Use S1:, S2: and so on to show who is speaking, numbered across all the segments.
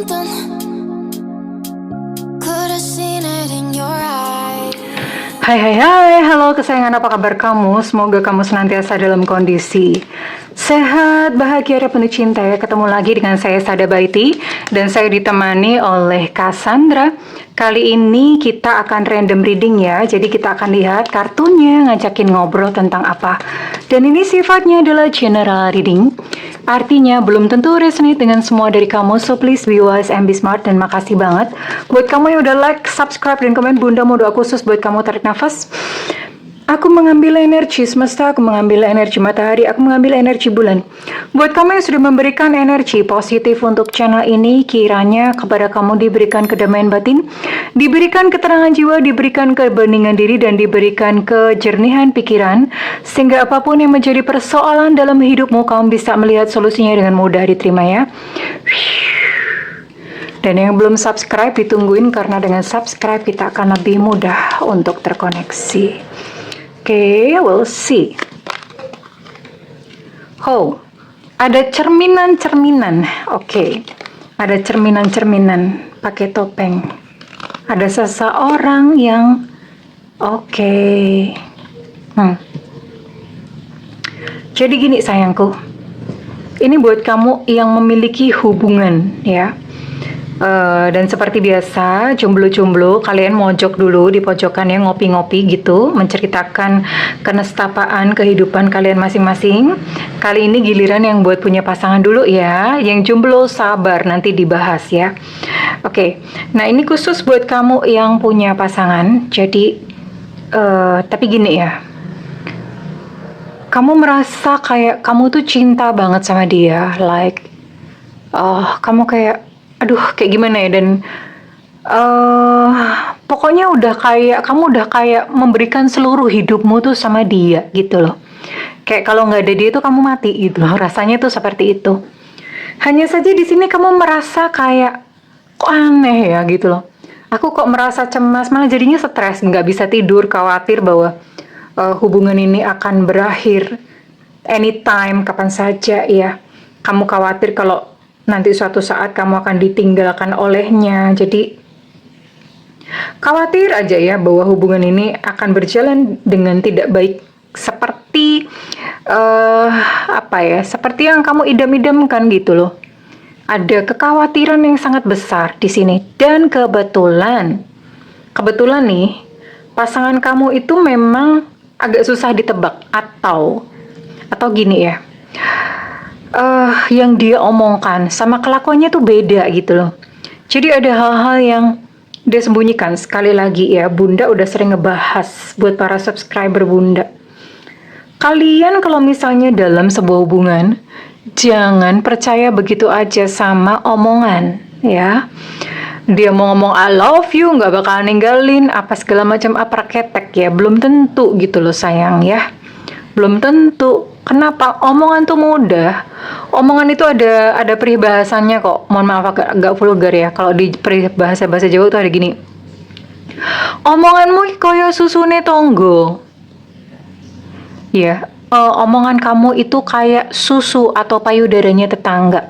S1: something. Could have seen it in your eyes.
S2: Hai, halo kesayangan, apa kabar kamu? Semoga kamu senantiasa dalam kondisi sehat, bahagia, dan penuh cinta ya. Ketemu lagi dengan saya Sada Baiti dan saya ditemani oleh Cassandra. Kali ini kita akan random reading ya. Jadi kita akan lihat kartunya ngajakin ngobrol tentang apa. Dan ini sifatnya adalah general reading. Artinya belum tentu resonate dengan semua dari kamu. So please be wise and be smart. Dan makasih banget buat kamu yang udah like, subscribe, dan komen. Bunda mau doa khusus buat kamu. Tarik nafas. Aku mengambil energi semesta, aku mengambil energi matahari, aku mengambil energi bulan. Buat kamu yang sudah memberikan energi positif untuk channel ini, kiranya kepada kamu diberikan kedamaian batin, diberikan keterangan jiwa, diberikan kebeningan diri, dan diberikan kejernihan pikiran, sehingga apapun yang menjadi persoalan dalam hidupmu, kamu bisa melihat solusinya dengan mudah. Diterima ya. Dan yang belum subscribe ditungguin, karena dengan subscribe kita akan lebih mudah untuk terkoneksi. Oke, we'll see. Oh, ada cerminan-cerminan. Oke, ada cerminan-cerminan pakai topeng. Ada seseorang yang Jadi gini sayangku, ini buat kamu yang memiliki hubungan ya. Dan seperti biasa, jomblo-jomblo kalian mojok dulu di pojokan ya, ngopi-ngopi gitu, menceritakan kenestapaan kehidupan kalian masing-masing. Kali ini giliran yang buat punya pasangan dulu ya. Yang jomblo sabar, nanti dibahas ya. Oke, nah ini khusus buat kamu yang punya pasangan. Jadi, tapi gini ya, kamu merasa kayak kamu tuh cinta banget sama dia, like, kamu kayak kayak gimana ya, dan pokoknya kamu udah kayak memberikan seluruh hidupmu tuh sama dia gitu loh. Kayak kalau nggak ada dia tuh kamu mati gitu loh, rasanya tuh seperti itu. Hanya saja di sini kamu merasa kayak kok aneh ya gitu loh. Aku kok merasa cemas, malah jadinya stres, nggak bisa tidur, khawatir bahwa hubungan ini akan berakhir anytime, kapan saja ya. Kamu khawatir kalau nanti suatu saat kamu akan ditinggalkan olehnya. Jadi khawatir aja ya bahwa hubungan ini akan berjalan dengan tidak baik seperti seperti yang kamu idam-idamkan gitu loh. Ada kekhawatiran yang sangat besar di sini. Dan kebetulan nih, pasangan kamu itu memang agak susah ditebak, atau gini ya, yang dia omongkan sama kelakuannya tuh beda gitu loh. Jadi ada hal-hal yang dia sembunyikan. Sekali lagi ya, Bunda udah sering ngebahas buat para subscriber Bunda. Kalian kalau misalnya dalam sebuah hubungan, jangan percaya begitu aja sama omongan ya. Dia mau ngomong I love you, nggak bakal ninggalin, apa segala macam, apa ketek ya, belum tentu gitu loh sayang ya. Belum tentu. Kenapa? Omongan tuh mudah. Omongan itu ada peribahasannya kok. Mohon maaf agak vulgar ya. Kalau di bahasa Jawa tuh ada gini. Omonganmu koyo susune tonggo. Ya, omongan kamu itu kayak susu atau payudaranya tetangga.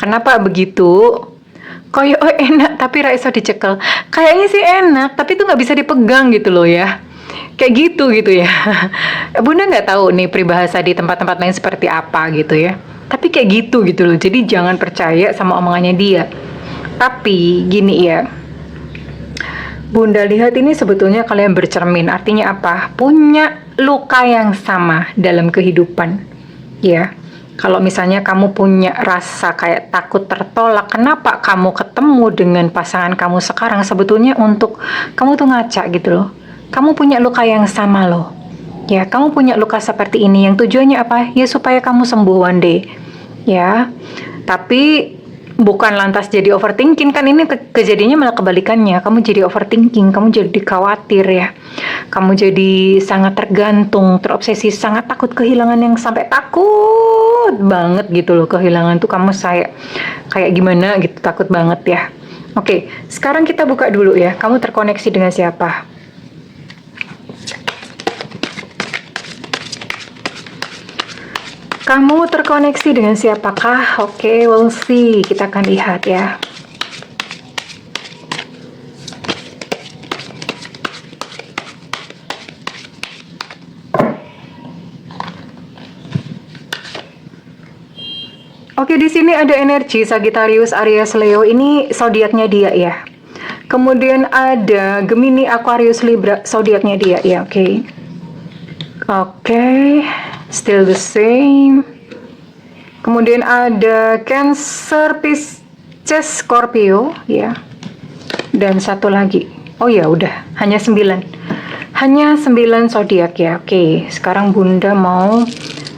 S2: Kenapa begitu? Koyo enak tapi ra iso dicekel. Kayaknya sih enak, tapi tuh nggak bisa dipegang gitu loh ya. Kayak gitu ya. Bunda nggak tahu nih peribahasa di tempat-tempat lain seperti apa gitu ya. Tapi kayak gitu loh. Jadi jangan percaya sama omongannya dia. Tapi gini ya, Bunda lihat ini sebetulnya kalian bercermin. Artinya apa? Punya luka yang sama dalam kehidupan. Ya. Kalau misalnya kamu punya rasa kayak takut tertolak, kenapa kamu ketemu dengan pasangan kamu sekarang? Sebetulnya untuk kamu tuh ngaca gitu loh. Kamu punya luka yang sama loh. Ya, kamu punya luka seperti ini yang tujuannya apa? Ya supaya kamu sembuh one day. Ya. Tapi bukan lantas jadi overthinking, kan ini kejadiannya malah kebalikannya. Kamu jadi overthinking, kamu jadi khawatir ya. Kamu jadi sangat tergantung, terobsesi, sangat takut kehilangan, yang sampai takut banget gitu loh kehilangan tuh. Kamu kayak gimana gitu, takut banget ya. Oke, sekarang kita buka dulu ya. Kamu terkoneksi dengan siapa? Kamu terkoneksi dengan siapakah? Oke, we'll see. Kita akan lihat ya. Oke, di sini ada energi Sagittarius, Aries, Leo. Ini zodiaknya dia ya. Kemudian ada Gemini, Aquarius, Libra, zodiaknya dia ya. Oke. Oke, still the same. Kemudian ada Cancer, Pisces, Scorpio ya. Dan satu lagi. Oh ya, udah, hanya 9. Hanya 9 zodiak ya. Oke, sekarang Bunda mau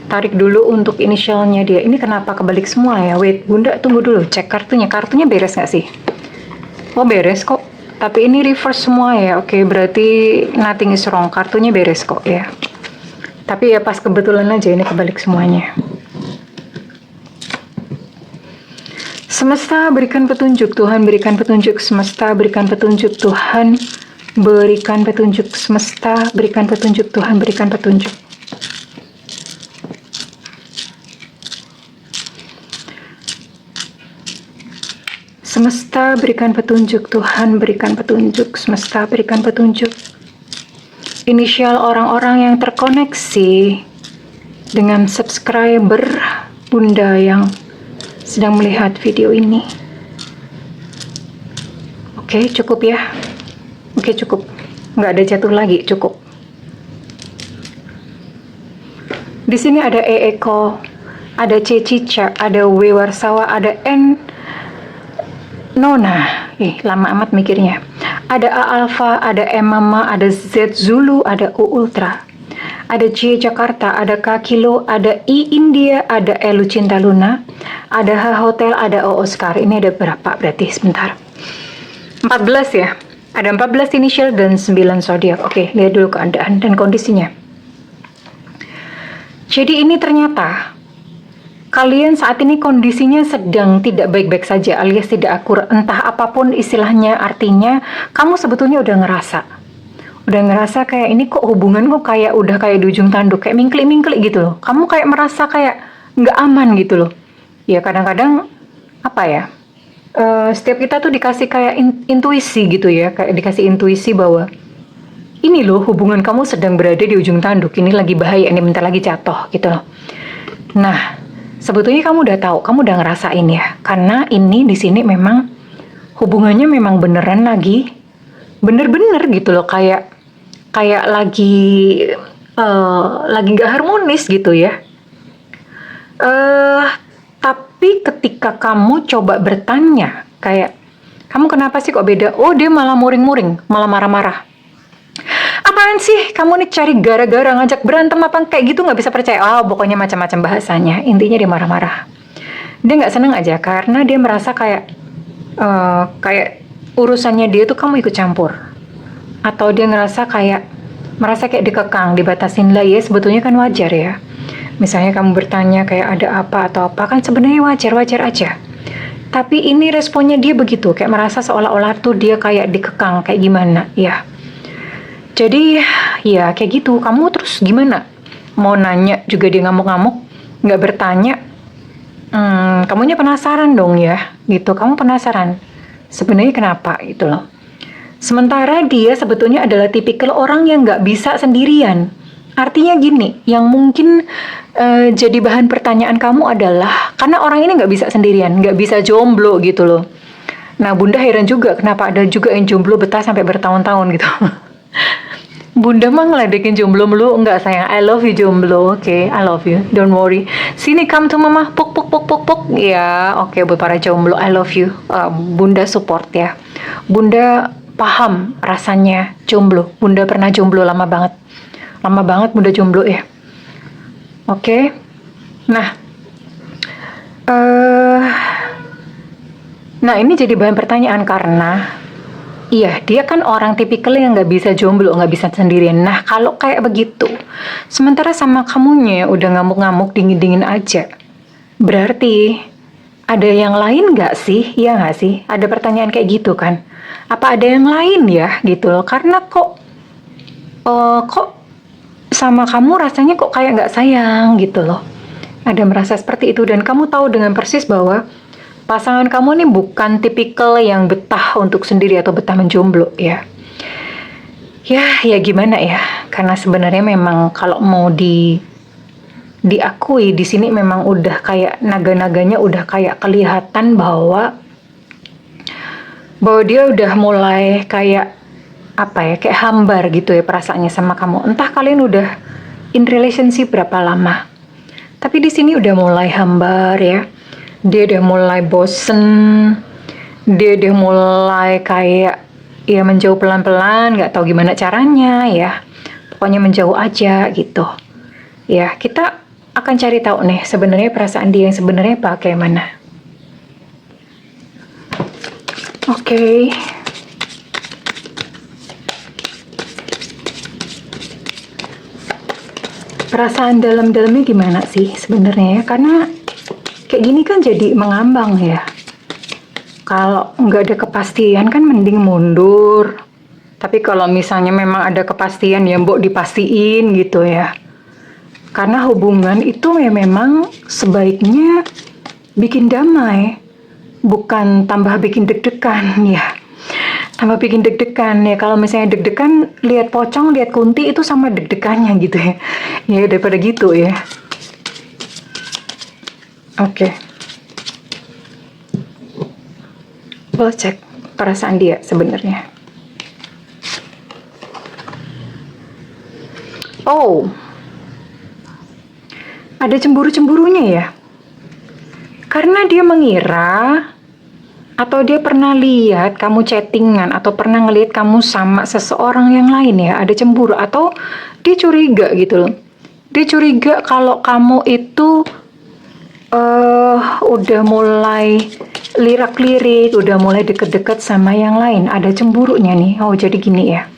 S2: tarik dulu untuk inisialnya dia. Ini kenapa kebalik semua ya? Wait, Bunda tunggu dulu, cek kartunya. Kartunya beres nggak sih? Oh, beres kok. Tapi ini reverse semua ya. Oke, berarti nothing is wrong. Kartunya beres kok ya. Tapi ya pas kebetulan aja ini kebalik semuanya. Semesta berikan petunjuk, Tuhan berikan petunjuk, semesta berikan petunjuk, Tuhan berikan petunjuk, semesta berikan petunjuk, Tuhan berikan petunjuk. Semesta berikan petunjuk, Tuhan berikan petunjuk, semesta berikan petunjuk. Inisial orang-orang yang terkoneksi dengan subscriber Bunda yang sedang melihat video ini. Oke, cukup ya. Oke, cukup. Nggak ada jatuh lagi, cukup. Di sini ada E Eko, ada C Cica, ada W Warsawa, ada N Nona. Lama amat mikirnya. Ada A Alpha, ada M Mama, ada Z Zulu, ada U Ultra. Ada J Jakarta, ada K Kilo, ada I India, ada L Cinta Luna, ada H Hotel, ada O Oscar. Ini ada berapa berarti? Sebentar. 14 ya. Ada 14 inisial dan 9 zodiak. Oke, lihat dulu keadaan dan kondisinya. Jadi ini ternyata kalian saat ini kondisinya sedang tidak baik-baik saja alias tidak akurat. Entah apapun istilahnya, artinya kamu sebetulnya udah ngerasa kayak ini kok hubungan kok kayak udah kayak di ujung tanduk, kayak mingklik-mingklik gitu loh. Kamu kayak merasa kayak nggak aman gitu loh. Ya kadang-kadang apa ya, setiap kita tuh dikasih kayak intuisi gitu ya, kayak dikasih intuisi bahwa ini loh hubungan kamu sedang berada di ujung tanduk, ini lagi bahaya, ini bentar lagi jatuh gitu loh. Nah, sebetulnya kamu udah tahu, kamu udah ngerasain ya, karena ini di sini memang hubungannya memang beneran lagi bener-bener gitu loh, kayak lagi nggak harmonis gitu ya. Tapi ketika kamu coba bertanya, kayak kamu kenapa sih kok beda? Oh, dia malah muring-muring, malah marah-marah. Apaan sih kamu nih cari gara-gara, ngajak berantem apa kayak gitu, nggak bisa percaya. Pokoknya macam-macam bahasanya, intinya dia marah-marah. Dia nggak seneng aja karena dia merasa kayak urusannya dia tuh kamu ikut campur, atau dia merasa kayak dikekang, dibatasin lah. Ya sebetulnya kan wajar ya, misalnya kamu bertanya kayak ada apa atau apa, kan sebenarnya wajar aja. Tapi ini responnya dia begitu, kayak merasa seolah-olah tuh dia kayak dikekang, kayak gimana ya. Jadi ya kayak gitu, kamu terus gimana? Mau nanya juga dia ngamuk-ngamuk, nggak bertanya. Kamunya penasaran dong ya, gitu. Kamu penasaran, sebenarnya kenapa gitu loh. Sementara dia sebetulnya adalah tipikal orang yang nggak bisa sendirian. Artinya gini, yang mungkin jadi bahan pertanyaan kamu adalah karena orang ini nggak bisa sendirian, nggak bisa jomblo gitu loh. Nah, Bunda heran juga kenapa ada juga yang jomblo betah sampai bertahun-tahun gitu. Bunda mah ngeledekin jomblo mulu, enggak sayang, I love you jomblo, oke, I love you, don't worry. Sini come to mama, puk. Ya, oke, buat para jomblo, I love you. Bunda support ya. Bunda paham rasanya jomblo. Bunda pernah jomblo lama banget Bunda jomblo ya. Oke. Nah, ini jadi bahan pertanyaan karena iya, dia kan orang tipikal yang nggak bisa jomblo, nggak bisa sendirian. Nah, kalau kayak begitu, sementara sama kamunya udah ngamuk-ngamuk, dingin-dingin aja, berarti ada yang lain nggak sih? Iya nggak sih? Ada pertanyaan kayak gitu kan? Apa ada yang lain ya gitu loh? Karena kok sama kamu rasanya kok kayak nggak sayang gitu loh. Ada merasa seperti itu, dan kamu tahu dengan persis bahwa pasangan kamu ini bukan tipikal yang betah untuk sendiri atau betah menjomblo ya. Ya gimana ya, karena sebenarnya memang kalau mau diakui di sini memang udah kayak naga-naganya udah kayak kelihatan bahwa dia udah mulai kayak apa ya, kayak hambar gitu ya perasaannya sama kamu. Entah kalian udah in relationship berapa lama, tapi di sini udah mulai hambar ya. Dia udah mulai bosen, dia udah mulai kayak ya menjauh pelan-pelan, nggak tahu gimana caranya ya. Pokoknya menjauh aja gitu. Ya, kita akan cari tahu nih sebenarnya perasaan dia yang sebenarnya bagaimana. Oke. Perasaan dalam-dalamnya gimana sih sebenarnya ya? Karena kayak gini kan jadi mengambang ya. Kalau nggak ada kepastian kan mending mundur. Tapi kalau misalnya memang ada kepastian ya mbok dipastiin gitu ya. Karena hubungan itu ya memang sebaiknya bikin damai, bukan tambah bikin deg-degan ya. Tambah bikin deg-degan ya. Kalau misalnya deg-degan lihat pocong, lihat kunti itu sama deg-degannya gitu ya. Ya daripada gitu ya. Oke. We'll cek perasaan dia sebenarnya. Oh. Ada cemburu-cemburunya ya. Karena dia mengira atau dia pernah lihat kamu chattingan atau pernah ngelihat kamu sama seseorang yang lain ya, ada cemburu atau dia curiga gitu loh. Dia curiga kalau kamu itu udah mulai lirak-lirik, udah mulai deket-deket sama yang lain, ada cemburunya nih. Oh, jadi gini ya.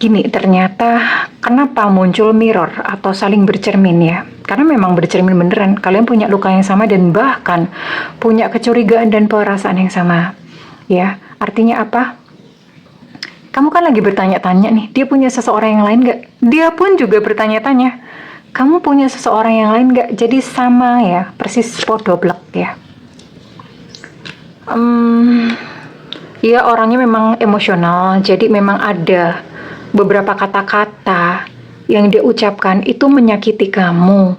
S2: Gini, ternyata kenapa muncul mirror atau saling bercermin ya? Karena memang bercermin beneran, kalian punya luka yang sama dan bahkan punya kecurigaan dan perasaan yang sama. Ya, artinya apa? Kamu kan lagi bertanya-tanya nih, dia punya seseorang yang lain gak? Dia pun juga bertanya-tanya, kamu punya seseorang yang lain gak? Jadi sama ya, persis podoblek ya. Ya orangnya memang emosional, jadi memang ada beberapa kata-kata yang dia ucapkan itu menyakiti kamu.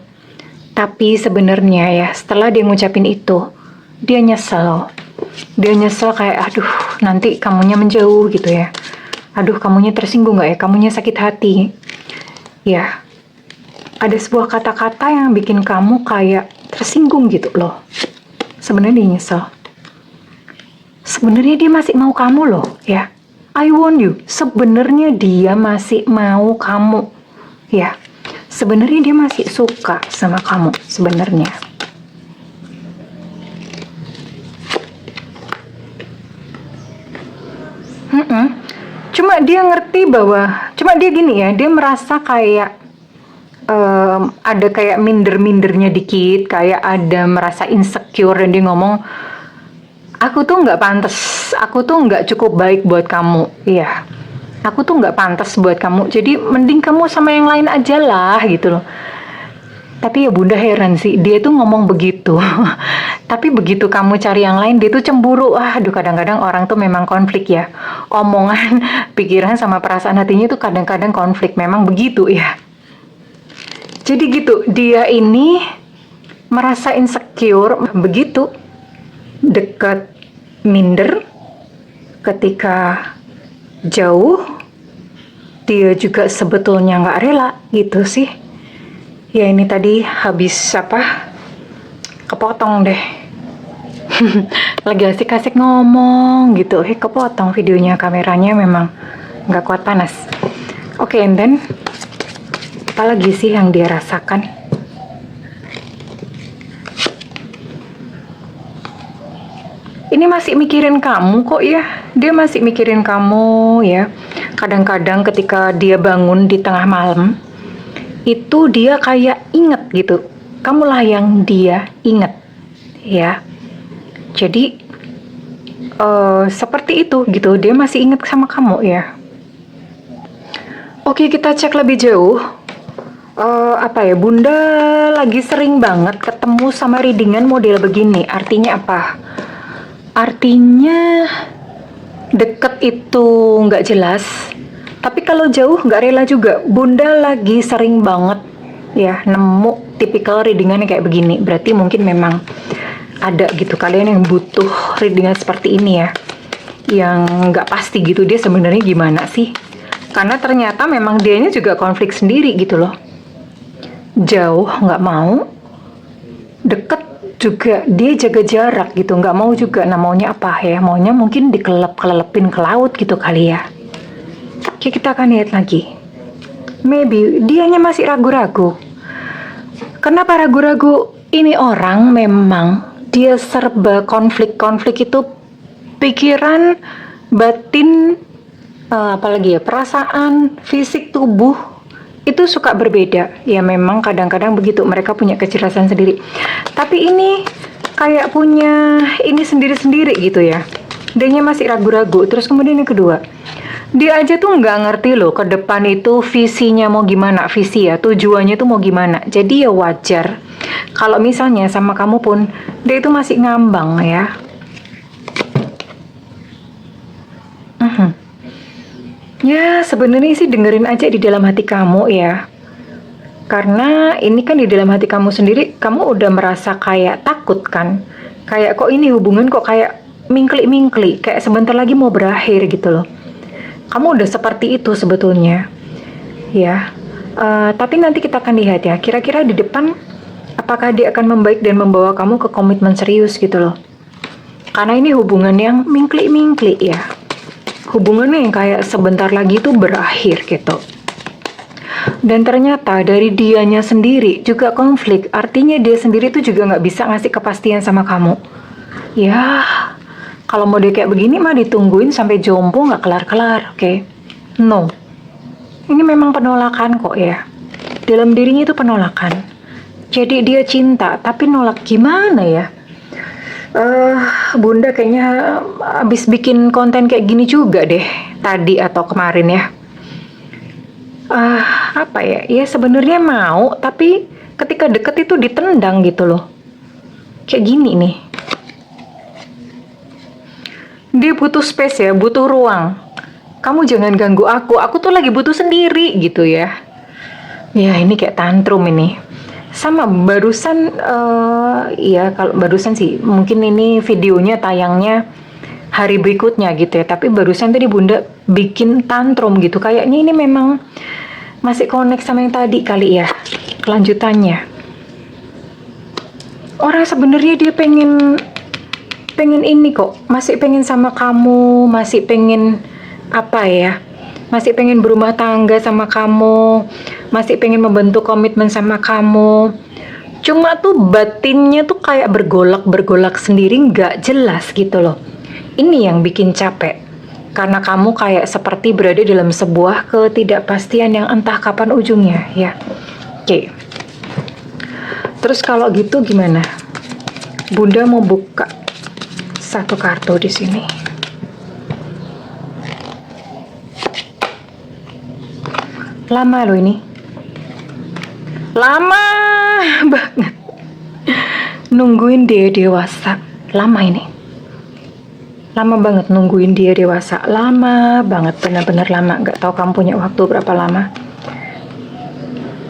S2: Tapi sebenarnya ya, setelah dia ngucapin itu, dia nyesel. Dia nyesel kayak, aduh nanti kamunya menjauh gitu ya. Aduh kamunya tersinggung gak ya, kamunya sakit hati. Ya, ada sebuah kata-kata yang bikin kamu kayak tersinggung gitu loh. Sebenarnya dia nyesel. Sebenarnya dia masih mau kamu loh ya. I warn you, sebenarnya dia masih mau kamu, ya. Sebenarnya dia masih suka sama kamu, sebenarnya. Cuma dia ngerti bahwa, cuma dia gini ya, dia merasa kayak ada kayak minder-mindernya dikit, kayak ada merasa insecure dan dia ngomong, aku tuh nggak pantas, aku tuh nggak cukup baik buat kamu, iya. Aku tuh nggak pantas buat kamu, jadi mending kamu sama yang lain aja lah gitu loh. Tapi ya bunda heran sih, dia tuh ngomong begitu. Tapi begitu kamu cari yang lain, dia tuh cemburu. Aduh kadang-kadang orang tuh memang konflik ya. Omongan, pikiran sama perasaan hatinya tuh kadang-kadang konflik, memang begitu ya. Jadi gitu, dia ini merasa insecure begitu. Dekat minder, ketika jauh dia juga sebetulnya nggak rela gitu sih ya. Ini tadi habis kepotong deh. Lagi asik-asik ngomong gitu kepotong videonya, kameranya memang nggak kuat panas. Oke, and then apa lagi sih yang dia rasakan? Ini masih mikirin kamu kok ya, dia masih mikirin kamu ya. Kadang-kadang ketika dia bangun di tengah malam, itu dia kayak inget gitu, kamulah yang dia inget ya. Jadi seperti itu gitu, dia masih inget sama kamu ya. Oke, kita cek lebih jauh. Bunda lagi sering banget ketemu sama readingan model begini, artinya apa? Artinya deket itu nggak jelas, tapi kalau jauh nggak rela juga. Bunda lagi sering banget ya nemu tipikal readingannya kayak begini, berarti mungkin memang ada gitu kalian yang butuh readingan seperti ini ya, yang nggak pasti gitu dia sebenarnya gimana sih, karena ternyata memang dianya juga konflik sendiri gitu loh, jauh nggak mau, deket juga dia jaga jarak gitu, nggak mau juga. Nah maunya apa ya, maunya mungkin dikelepin ke laut gitu kali ya. Oke, kita akan lihat lagi, maybe dianya masih ragu-ragu. Kenapa ragu-ragu? Ini orang memang dia serba konflik-konflik itu, pikiran, batin, apalagi ya, perasaan, fisik, tubuh itu suka berbeda. Ya memang kadang-kadang begitu, mereka punya kejelasan sendiri. Tapi ini kayak punya ini sendiri-sendiri gitu ya. Dianya masih ragu-ragu. Terus kemudian yang kedua, dia aja tuh nggak ngerti loh ke depan itu visinya mau gimana, visi ya, tujuannya tuh mau gimana. Jadi ya wajar kalau misalnya sama kamu pun dia itu masih ngambang ya. Ya sebenarnya sih dengerin aja di dalam hati kamu ya. Karena ini kan di dalam hati kamu sendiri, kamu udah merasa kayak takut kan. Kayak kok ini hubungan kok kayak mingklik-mingklik, kayak sebentar lagi mau berakhir gitu loh. Kamu udah seperti itu sebetulnya, ya. Tapi nanti kita akan lihat ya, kira-kira di depan apakah dia akan membaik dan membawa kamu ke komitmen serius gitu loh. Karena ini hubungan yang mingklik-mingklik ya. Hubungannya yang kayak sebentar lagi tuh berakhir gitu. Dan ternyata dari dianya sendiri juga konflik, artinya dia sendiri tuh juga nggak bisa ngasih kepastian sama kamu. Ya, kalau mau dia kayak begini mah ditungguin sampai jompo nggak kelar-kelar, oke? No, ini memang penolakan kok ya. Dalam dirinya itu penolakan. Jadi dia cinta, tapi nolak gimana ya? Bunda kayaknya abis bikin konten kayak gini juga deh, tadi atau kemarin ya. Apa ya? Ya sebenarnya mau, tapi ketika deket itu ditendang gitu loh. Kayak gini nih. Dia butuh space ya, butuh ruang. Kamu jangan ganggu aku tuh lagi butuh sendiri gitu ya. Ya ini kayak tantrum ini. Sama barusan, ya kalau barusan sih, mungkin ini videonya tayangnya hari berikutnya gitu ya. Tapi barusan tadi Bunda bikin tantrum gitu. Kayaknya ini memang masih connect sama yang tadi kali ya, kelanjutannya. Orang sebenarnya dia pengen ini kok, masih pengen sama kamu, masih pengen apa ya, masih pengen berumah tangga sama kamu, masih pengen membentuk komitmen sama kamu. Cuma tuh batinnya tuh kayak bergolak sendiri, nggak jelas gitu loh. Ini yang bikin capek, karena kamu kayak seperti berada dalam sebuah ketidakpastian yang entah kapan ujungnya ya. Oke. Terus kalau gitu gimana? Bunda mau buka satu kartu di sini. Lama loh ini. Lama banget. Nungguin dia dewasa. Lama ini. Lama banget nungguin dia dewasa. Lama banget, benar-benar lama. Gak tahu kamu punya waktu berapa lama.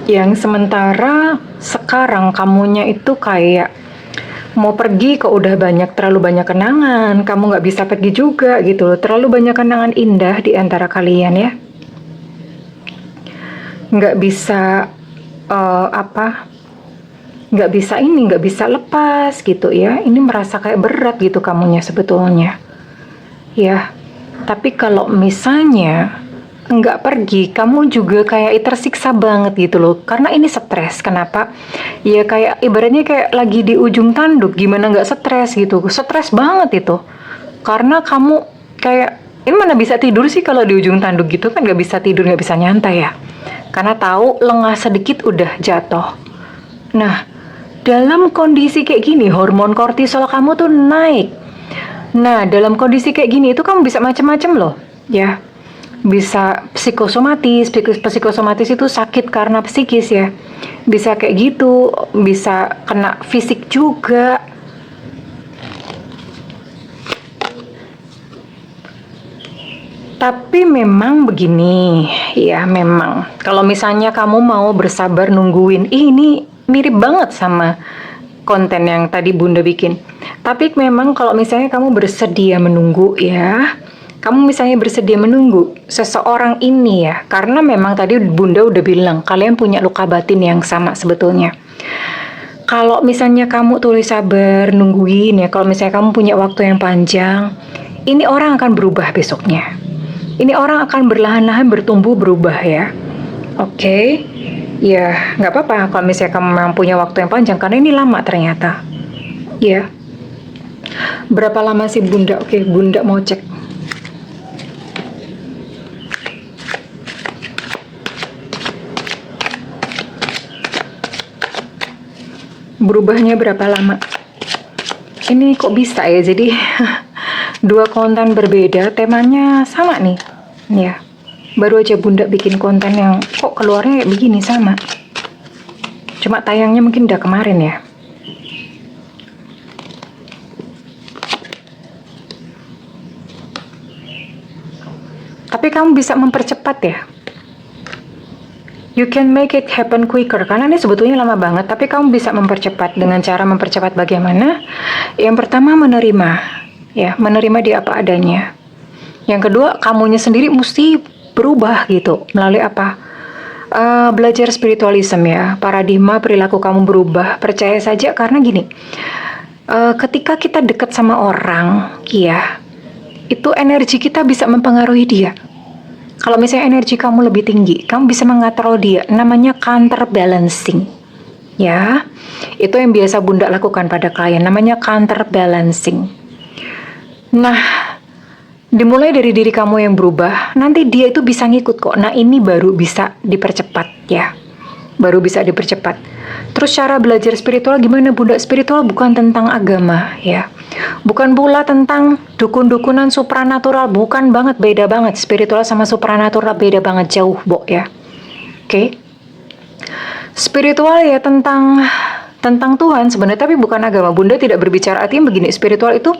S2: Yang sementara sekarang kamunya itu kayak mau pergi kok udah terlalu banyak kenangan, kamu nggak bisa pergi juga gitu loh, terlalu banyak kenangan indah di antara kalian ya, nggak bisa nggak bisa lepas gitu ya, ini merasa kayak berat gitu kamunya sebetulnya ya. Tapi kalau misalnya nggak pergi, kamu juga kayak tersiksa banget gitu loh, karena ini stres. Kenapa? Ya kayak ibaratnya kayak lagi di ujung tanduk, gimana nggak stres gitu, stres banget itu, karena kamu kayak ini mana bisa tidur sih kalau di ujung tanduk gitu kan, nggak bisa tidur, nggak bisa nyantai ya, karena tahu lengah sedikit udah jatuh. Nah dalam kondisi kayak gini hormon kortisol kamu tuh naik. Nah dalam kondisi kayak gini itu kamu bisa macam-macam loh ya. Bisa psikosomatis itu sakit karena psikis ya, bisa kayak gitu, bisa kena fisik juga. Tapi memang begini ya, memang kalau misalnya kamu mau bersabar nungguin, ini mirip banget sama konten yang tadi Bunda bikin. Tapi memang kalau misalnya kamu bersedia menunggu ya, kamu misalnya bersedia menunggu seseorang ini ya, karena memang tadi Bunda udah bilang kalian punya luka batin yang sama sebetulnya. Kalau misalnya kamu tulis sabar nungguin ya, kalau misalnya kamu punya waktu yang panjang, ini orang akan berubah besoknya. Ini orang akan berlahan-lahan bertumbuh berubah ya. Oke, ya nggak apa-apa kalau misalnya kamu memang punya waktu yang panjang, karena ini lama ternyata. Ya, berapa lama sih Bunda? Oke, Bunda mau cek. Berubahnya berapa lama? Ini kok bisa ya? Jadi dua konten berbeda, temanya sama nih. Ya, baru aja Bunda bikin konten yang kok keluarnya kayak begini sama. Cuma tayangnya mungkin udah kemarin ya. Tapi kamu bisa mempercepat ya. You can make it happen quicker, karena ini sebetulnya lama banget, tapi kamu bisa mempercepat. Dengan cara mempercepat bagaimana? Yang pertama menerima, ya, menerima dia apa adanya. Yang kedua, kamunya sendiri mesti berubah gitu. Melalui apa? Belajar spiritualism ya, paradigma perilaku kamu berubah. Percaya saja, karena gini, ketika kita dekat sama orang, ya, itu energi kita bisa mempengaruhi dia. Kalau misalnya energi kamu lebih tinggi, kamu bisa mengatrol dia. Namanya counterbalancing. Ya, itu yang biasa Bunda lakukan pada klien. Namanya counterbalancing. Nah, dimulai dari diri kamu yang berubah, nanti dia itu bisa ngikut kok. Nah, ini baru bisa dipercepat ya. Baru bisa dipercepat. Terus cara belajar spiritual gimana Bunda? Spiritual bukan tentang agama ya. Bukan pula tentang dukun-dukunan supranatural, bukan banget, beda banget. Spiritual sama supranatural beda banget, jauh, Bo ya. Oke. Spiritual ya tentang Tuhan sebenarnya, tapi bukan agama. Bunda tidak berbicara artinya begini, spiritual itu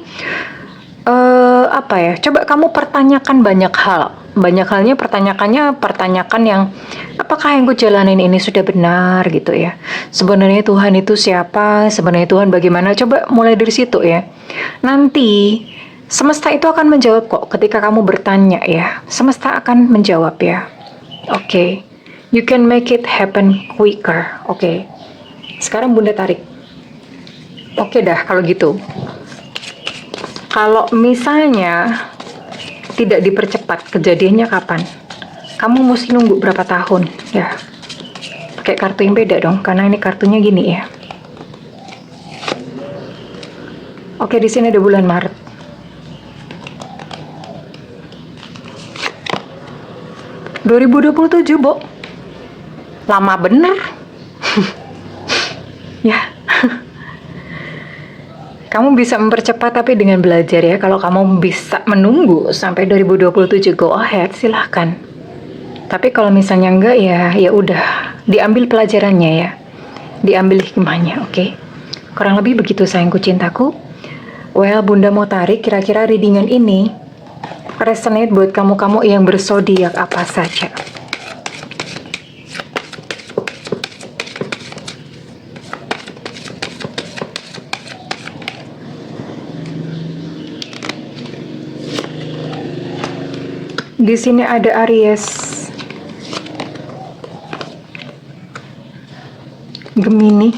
S2: apa ya? Coba kamu pertanyakan banyak hal. Banyak halnya pertanyakan yang apakah yang ku jalanin ini sudah benar gitu ya. Sebenarnya Tuhan itu siapa? Sebenarnya Tuhan bagaimana? Coba mulai dari situ ya. Nanti semesta itu akan menjawab kok ketika kamu bertanya ya. Semesta akan menjawab ya. Oke. You can make it happen quicker. Oke. Sekarang Bunda tarik. Oke dah kalau gitu. Kalau misalnya tidak dipercepat, kejadiannya kapan? Kamu mesti nunggu berapa tahun? Ya, pakai kartu yang beda dong, karena ini kartunya gini ya. Oke, di sini ada bulan Maret. ...2027, Bo. Lama bener. Ya. Kamu bisa mempercepat tapi dengan belajar ya. Kalau kamu bisa menunggu sampai 2027, go ahead, silahkan. Tapi kalau misalnya enggak ya udah, diambil pelajarannya ya. Diambil hikmahnya, oke? Kurang lebih begitu sayangku cintaku. Well, Bunda mau tarik kira-kira readingan ini resonate buat kamu-kamu yang berzodiak apa saja. Di sini ada Aries, Gemini,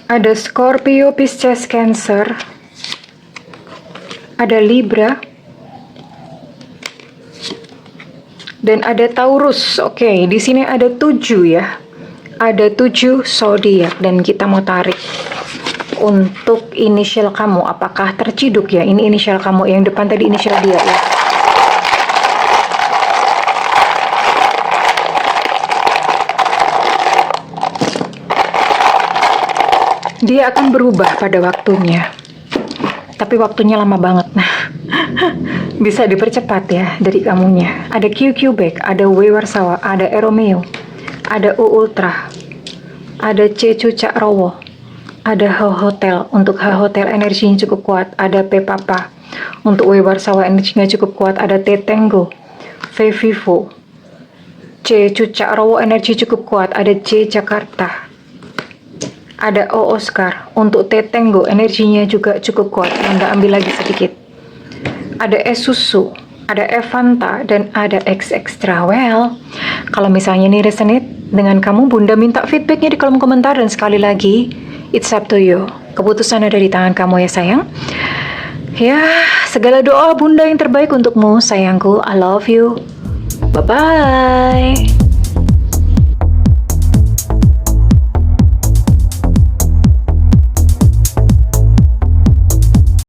S2: ada Scorpio, Pisces, Cancer, ada Libra, dan ada Taurus. Oke, di sini ada 7 ya. Ada 7 zodiak dan kita mau tarik untuk inisial kamu. Apakah terciduk ya? Ini inisial kamu, yang depan tadi inisial dia ya. Dia akan berubah pada waktunya. Tapi waktunya lama banget. Nah, bisa dipercepat ya dari kamunya. Ada Q Quebec, ada W Warsawa, ada E Romeo, ada U Ultra, ada C Cucak Rowo, ada H Hotel. Untuk H Hotel energinya cukup kuat. Ada P Papa. Untuk W Warsawa energinya cukup kuat. Ada T Tango, V Vivo, C. Cucak Rowo energi cukup kuat. Ada C. Jakarta. Ada O. Oscar. Untuk T. Tenggo energinya juga cukup kuat. Anda ambil lagi sedikit. Ada S. Susu. Ada F. Fanta. Dan ada X. Extra. Well, kalau misalnya ini resonate dengan kamu, Bunda minta feedbacknya di kolom komentar. Dan sekali lagi, it's up to you. Keputusan ada di tangan kamu ya sayang. Ya, segala doa Bunda yang terbaik untukmu sayangku. I love you. Bye-bye.